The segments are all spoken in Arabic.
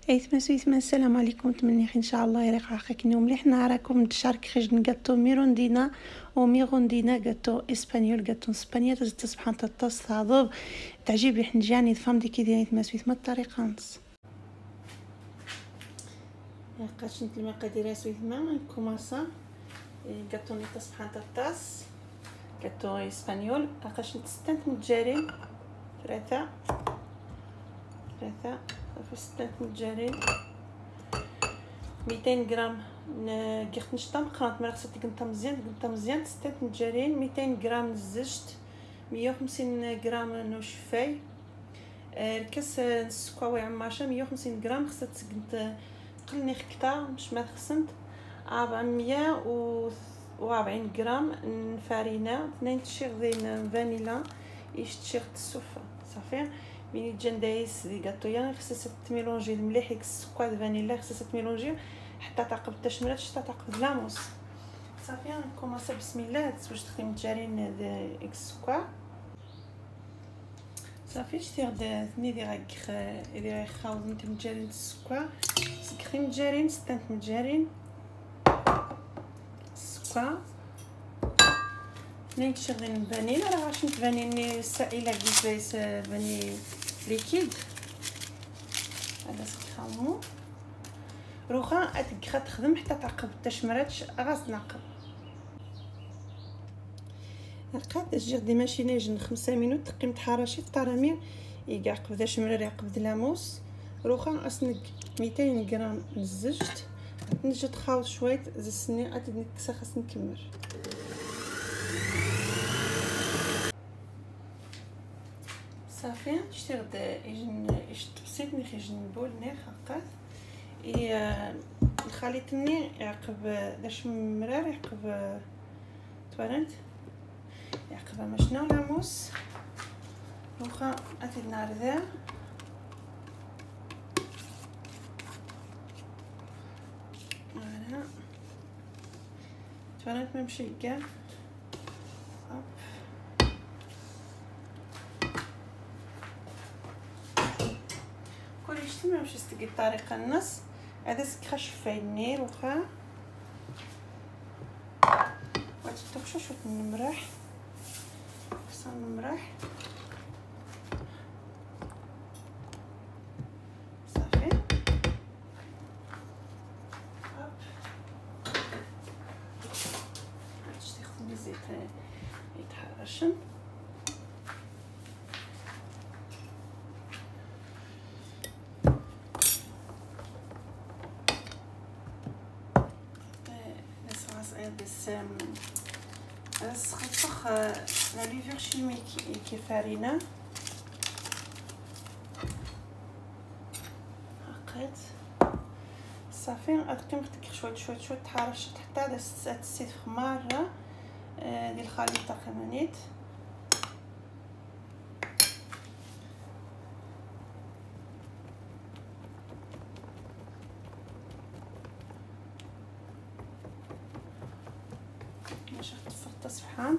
ايتما السلام عليكم. نتمنى ان شاء الله يريق عقاك اليوم مليح. نعراكم نشارك خرج نقطو ميروندينا وميغوندينا قطو اسبانيول قطو اسبانيا تزت سبحان تطاس تعضب تعجب حنجاني فهم دي كي دايت مسويت ما الطريقه نص قاش نت المقادير سويت ما كوماسا قطو نيت سبحان تطاس قطو اسبانيول قاش نتستنت متجارين ثلاثه في 6 متجارين 200 غرام قيخت نشطم قرات مرا خصها تقنطا مزيان 6 متجارين 200 غرام الزجت 150 غرام نوشفاي الكاس السكواوي عماشة 150 غرام خصها تقنط قلني خكتا مش ما خصنت 440 غرام فارينة 2 تشيغ دين فانيلا تشيغ السوفه صافي ملي تجي دايس دي غاتويا خصها تميلونجي مليح ديك السكر الفانيلا خصها تميلونجي حتى تعقب التشمرات حتى تعقب لاموس صافي. نكومونسا بسم الله. تزوج تخدم تجارين ديك السكر صافي شتي غدا ثني دي غاك دي خاوز نت متجارين السكر سكريم تجارين 6 متجارين السكر 2 تشغل فانيلا راه عشان فانيلا سائله كيس فاني ليكيد هذا سخامو روخا اتكخا تخدم حتى تعقب التشمرات غاز نعقب لقات الجير دي ماشينه جن 5 مينوت تقيم تحرشي الطرامير يعقب ذا شمرار يعقب دلاموس روخا اسنق 200 غرام الزجت نجي تخاوط شويه زي السني اتنكسا خاص نكمل صافي شتي غدا يجن بسيط نخي يجن بول نيخ هقات الخليط ني يعقب داش مرار يعقب توالنت يعقب مشنا لاموس واخا اتي النار ذا فوالا توالنت ممشي كاع كلشي ماشي استقي الطريقه النص هذا سكخه شفايني واخا وتطبشوا شوف الممرح خصنا الممرح صافي هوب شتي خصني الزيت يتحرشن بس خطخ لا ليفور شيميك كي فارينه هقيت صافي غتقيم تك شويه تحرش حتى تسيت في مره ديال الخليطه كمانيت صفحان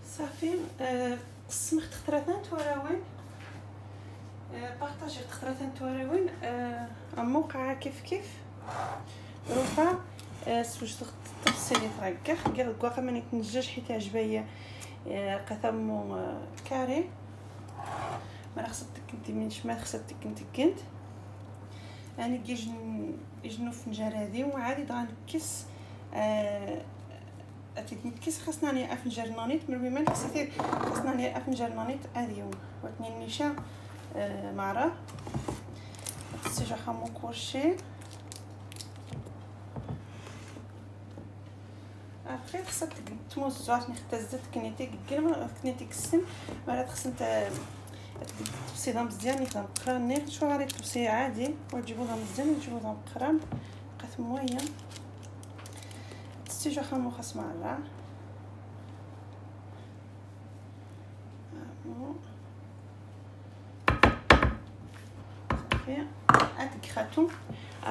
صافي قسمت خطرتان توراوين بارطاجي خطرتان توراوين موقعه كيف روحا سوج تفصيلي تركخ كاع ما نتنجاش حيت عجبايا قثمو كاري ما خصك تكنتي من شمال خصك تكنت يعني يجنو فنجان هذه وعادي دغا نكس نكس خاصنا ني افنجان نانيت مرمي ما خصتي خاصنا ني افنجان نانيت هذه واتني النيشا معرا سيجا خامو كورشي ابخي خصك تموزعات نختزت كنيتي كنيتي كسن مرات خصني تبسيضها مزيان يفهم قران شو غادي تبسي عادي وتجيبوها مزيان وتجيبوها مقران قات مويه تستيجا خامو خاص معلقه صافي تكخاتو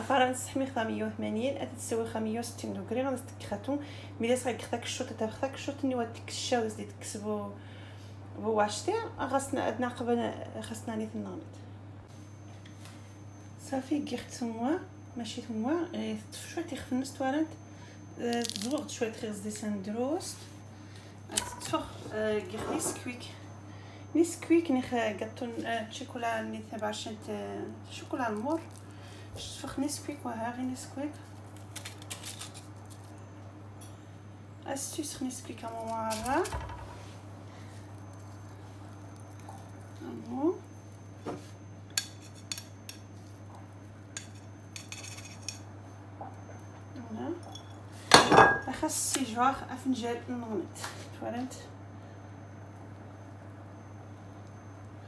فرنسا حميخه 180 تسوي 160 دوغري غادي تكخاتو ملي صايك الشوط تاخذك الشوط ني وديك الشاو دي تكسبو بواشتي خاصنا نعقب خاصنا نيت النغمت صافي كيختموا ماشي ثموا شويه تخفنس توالنت تزوغ شويه تخيز سندروست تفخ كيخ نسكويك نخ قطن شوكولا ني تبع شنت شوكولا المور تفخ نسكويك وها غير نسكويك astuce نسكويك مره خاص سيجوار افنجال نغمت فهمت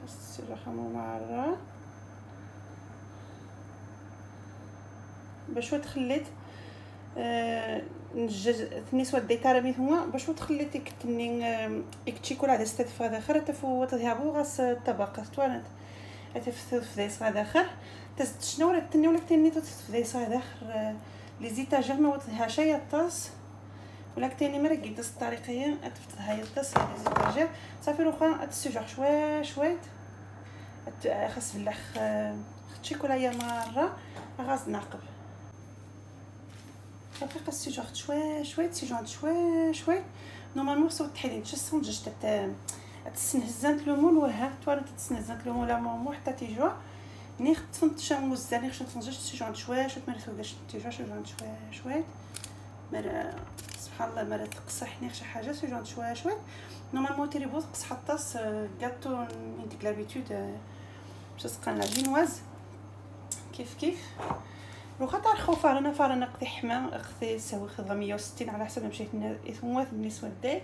خاص سيجوار مره باش تخليت نجز النسوة ديتها رميت هما باش تخليت يكتني يكتشيكول على استدفا داخل تفوت ذهبو غاس الطبقه توالنت تفث ديس داخل تست شنو ولا تني ولا تني تفث ديس داخل لي زيتاجير ما وتها شي الطاس ولا كتاني مرقي دس الطريقيه تفتح هاي الطاس لي زيتاجير صافي روخا تسجع شويه خاص بالله تشيكولايه مره غاز نعقب صافي خاص تسجع شويه تسجع شويه نورمالمون خصو تحيدين تشسون جوج تسنهزانت لومون وها توالت تسنهزانت لومون لا مو حتى تيجوا ني خطفنت شامو الزاني خصو تنجوج تسجع شويه ما رثوش تيجوا شويه مر سبحان الله مر تقصح نيخ شي حاجه تسجع شويه نورمالمون تيريبوز قصح الطاس غاتو من ديك لابيتود باش تسقى لا جينواز كيف روخا تاع الخوفه انا فرنا قضي حمام اختي سوي خضره 160 على حسب مشيت ثموات بالنسبه لدي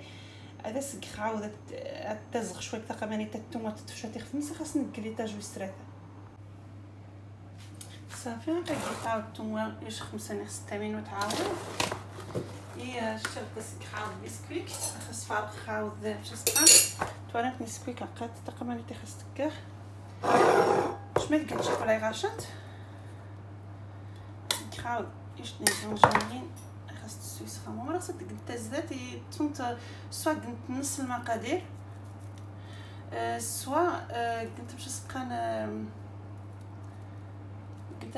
هذا سق عاودت تزغ شويه تقامني تتوما تفشا تخفمس خاص نقلي تاج وسترات صافي تعاود توما ايش 5 6 مينوت عاود شربت سق عاود بسكويك خاص فارغ عاود باش تسقى توالت نسكويك لقات تقامني تخص تكر شميت قلت شوكولا غاشات عاود ايش نجمين خاص السويس خامو مرة خاصك قلت الزيت تنت سوا قلت نص المقادير سوا قلت باش سقان قلت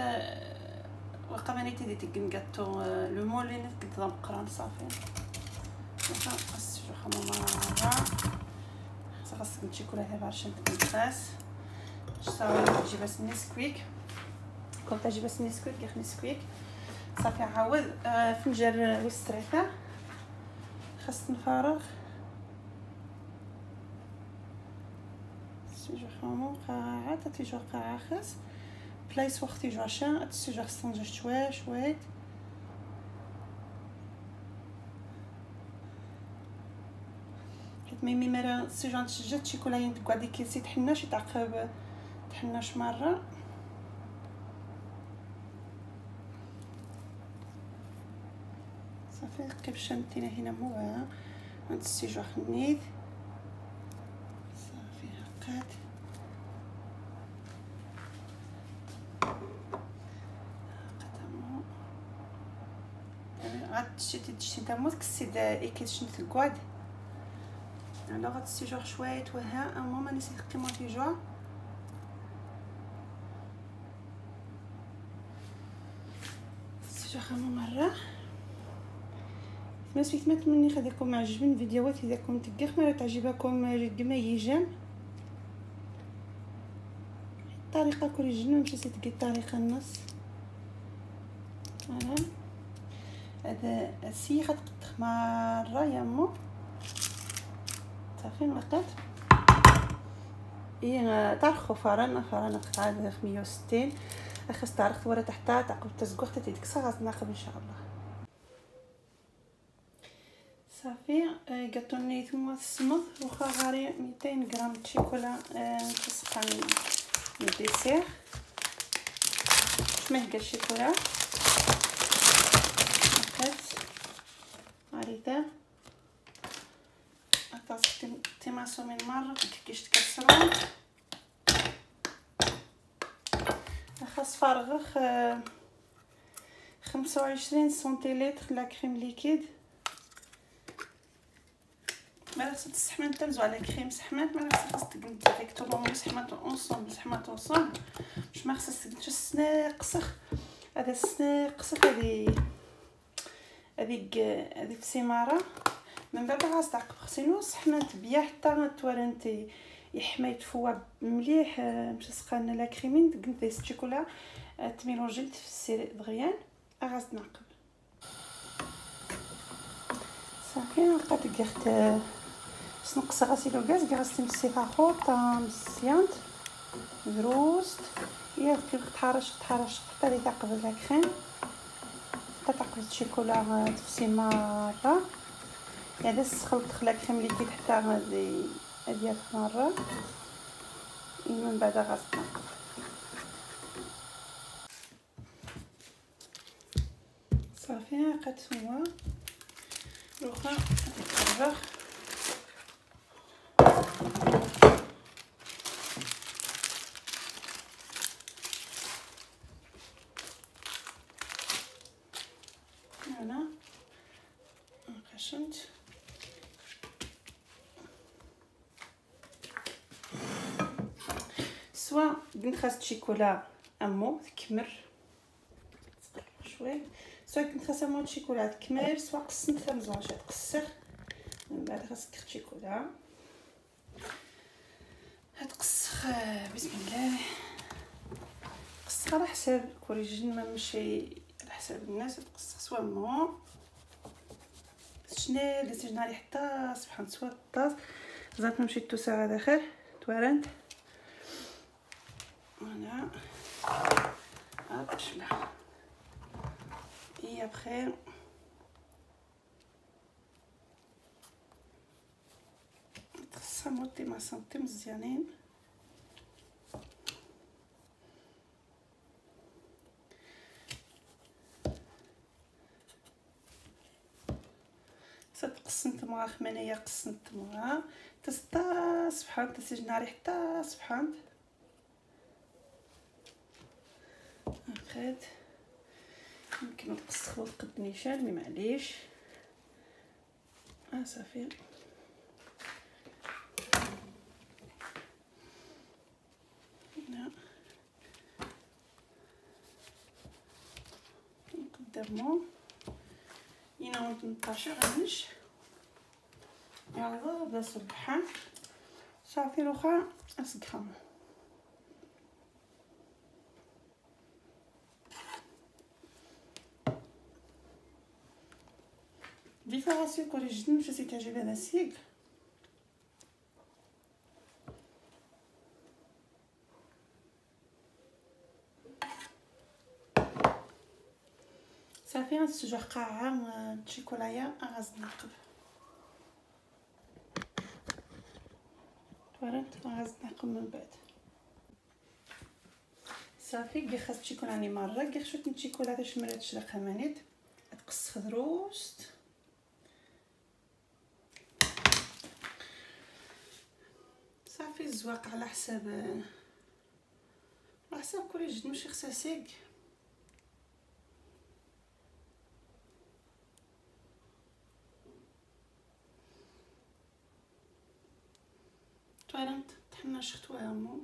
وقمانيتي ديتي قنقطو لو مولين قلت مقران صافي خاص شو خامو مرة خاصك نشيكولا هذا عشان تنقاس صافي نجيب بس نسكويك كنت اجيب بس نسكويك ياخ نسكويك صافي عاود فنجان وستريتا خاص نفرغ سيجو خامو قاعه تيجو قاعه خاص بلايص وقت يجو عشان تسيجو خاص نجوج شويه حيت ميمي مرا سيجو تشجت شيكولاين تقعدي كيسي تحناش يتعقب تحناش مره صافي كبشمتينا هنا موها عند السيجو خنيت صافي هقات عاد تشتي تموت كسيد اكيد شنت الكواد على غاد السيجو شويه وها ماما نسيت قيمه فيجو السيجو خامو مره ما سميت مني خديكم عجبني الفيديوهات اذا كنت تقخ تعجبكم كما يجام الطريقه كل جنون مشيت تلقي الطريقه النص انا هذا السيخه تقطخ مره يا مو صافي لقيت تاع الخفران قطعه 160 خاص تعرف ورا تحتها تعقب تسقخ حتى ديك الساعه غنعقب ان شاء الله صافي قطوني ثم السمط وخا غاري 200 غرام شوكولا تسقى الديسير شمهقه الشوكولا نقص غاريته عطاتك تماسو من مره كيفاش تكسرون خاص فارغ 25 سنتيلتر لا كريم ليكيد. ما خاص تسحمن تلزو على كريم سحمات، ما خاص تقنت ديريكتومون سحمات اونصومبل سحمات اونصومبل، باش ما خاص تقنت السناقسخ. هذا السناقسخ هذيك في سماره من بعد غاس تعقب خصينو سحمات بيا حتى تورنتي يحميت فوا مليح باش سقانا لا كريمين قنت الشوكولا تميلونجيت في السير دغيا غاس نعقب صافي. نلقى دقيقه سنقص غاسيلو غاز غاس تمسيها خوطه مزيانت دروست يا تحرش حتى لي تعقب لا كريم حتى تعقب الشوكولا في سماره. هذا خلط خلا كريم ليكيد حتى هذه تمرر من بعد غاسله صافي. لقيت هو الاخرى تتفرغ هنا قشنت سواء قلت خاص شيكولا امو تكمر شويه، سواء كنت خاصها مو شيكولا تكمر، سواء قسنت تمزوج تقسخ. من بعد خاصك شيكولا هتقسخ بسم الله. قسخ على حساب كوريجين، ما ماشي على حساب الناس. تقسخ سواء مو شنو اللي تجناري حتى سبحان سواء الطاس زعما نمشي توسع على داخل توارنت هنا هاب شبع اي بخير. خاصها موطي مع سنتي مزيانين. قسنت مع خمانيه قسنت مع تستا سبحان تسجناري حتى سبحان اخذ يمكن نقسخ القد نيشان مي معليش صافي. هنا نقدمو هنا نطاشو غنش يلا بدا صبحان صافي. الاخرى اسقهم ديفوراسيون كوري جدا مش سي تعجب هذا السيك صافي. غنسجو قاعه شيكولايه غاز نقب تورنت غاز نقب. من بعد صافي كي خاص شيكولاني مره كي شويه الشيكولاته شمرات شرق همانيت تقسخ دروست صافي. الزواق على حساب كل جد ماشي خصاسيك تورنت تحنا شختوامو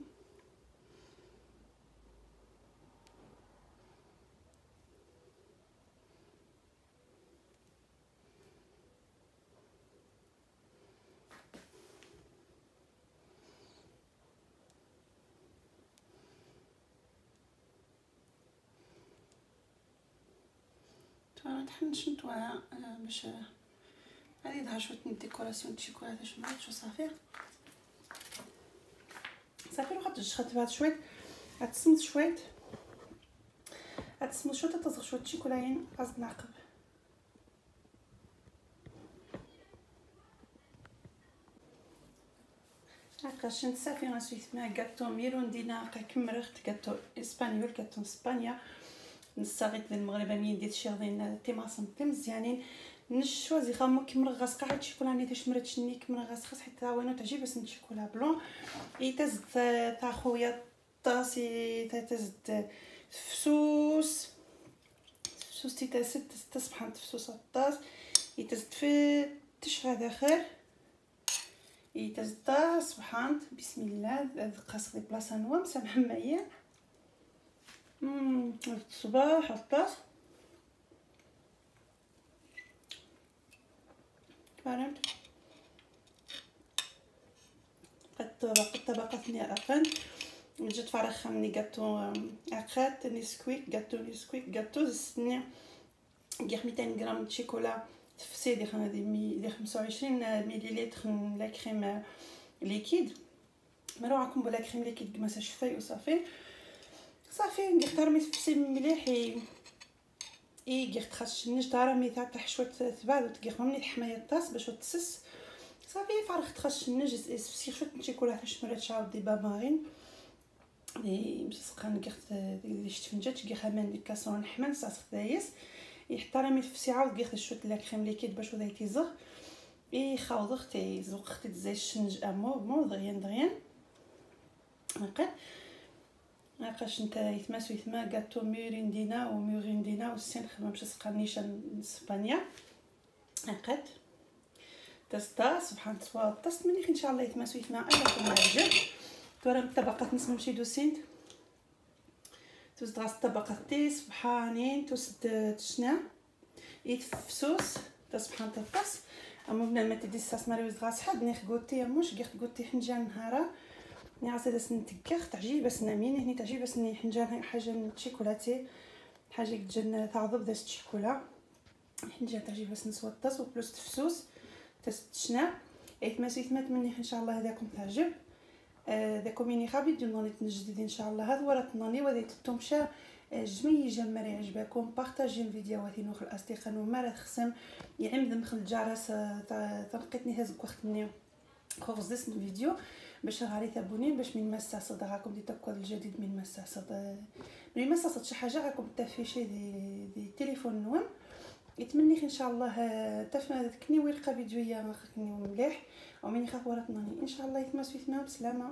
تحنش نتوها باش غادي نظهر شويه ديكوراسيون شيكولاته شمعت شو صافي. روح تجخت بهاد شويه غتصمت شويه تصغ شويه شيكولاين غاز نعقب هكا شنت صافي. غنسويت مع كاطو ميروندينا هكا كمرخت كاطو اسبانيول كاطو اسبانيا نستغيث المغرب مين ديت شيرين تيماسن مزيانين نشوازي خامو كمرغاس قاعد شيكولاني تشمرت شني كمرغاس خاص حتى وانو تعجب بس نشيكولا بلون اي تزد تا خويا طاسي تزد فسوس تيتاسد تصبحان تفسوس الطاس يتزد في تشفى داخل يتزد سبحان بسم الله قاص دي بلاصه نوا مسامح معايا الصباح الطاس فهمت قد طبقتني اقل جات فرخ مني جاتو اخات نسكويك جاتو زدني غير 200 غرام شوكولا تفسي دي 25 مليلتر لا كريم ليكيد مروعكم بلا كريم ليكيد كما شفتي وصافي نختار مي تفسي مليح غير تخش نجدار مي تاع حشوه ثبات وتغير ملي حمايه الطاس باش تسس صافي فرخ تخش نجس اسفسي شويه شوكولا تاع شمرات شاو دي بامارين دي مسقان غير دي شتفنجات غير خمان دي كاسون حمان صاص دايس يحترم في عاود غير شويه لا كريم ليكيد باش ودا يتيزغ يخاوض تي زوق تزي الشنج مو دغيا ناقاش نتا يتماسو يتما غاتو ميريندينا والسين خدمه باش سقانيشان اسبانيا نقد تستا سبحان الله طست مني ان شاء الله يتماسو يتما على العجب تورا الطبقات نسمع مشي دوسين تزدغاس الطبقه تي سبحانين تسد تشنا يتفسوس سبحان الطاس اما بنا ما تدي الصاص ماري وزغاس حد نيخ غوتي مش غير غوتي حنجان نهارا ني عاصي سنتكخ تعجيب سنامين هني تعجيب بسني حنجان حاجه شيكولاتي حاجه تجن تعذب داس الشيكولا حنجان تعجيب بس نسوطس وبلوس تفسوس تستشنا يتماسو يتمات مني ان شاء الله هذاكم تعجب داكم يني خابي ديال نجدد ان شاء الله هذا ورات ناني وديت التومشه جميل جمر يعجبكم بارطاجي الفيديوهات نوخ الاصدقاء وما خصم يعمد مخل الجرس تنقيتني هاز وقتني خرج ديس الفيديو باش غاري تابونين باش من مسا صدقكم دي تبقى الجديد من مسا صد من مسا صد شي حاجه راكم تافيشي دي تليفون نوم يتمنى ان شاء الله تفنا تكني ويلقى فيديويا ما خكني مليح ومن يخاف وراتني ان شاء الله يتمسوا بسلامه.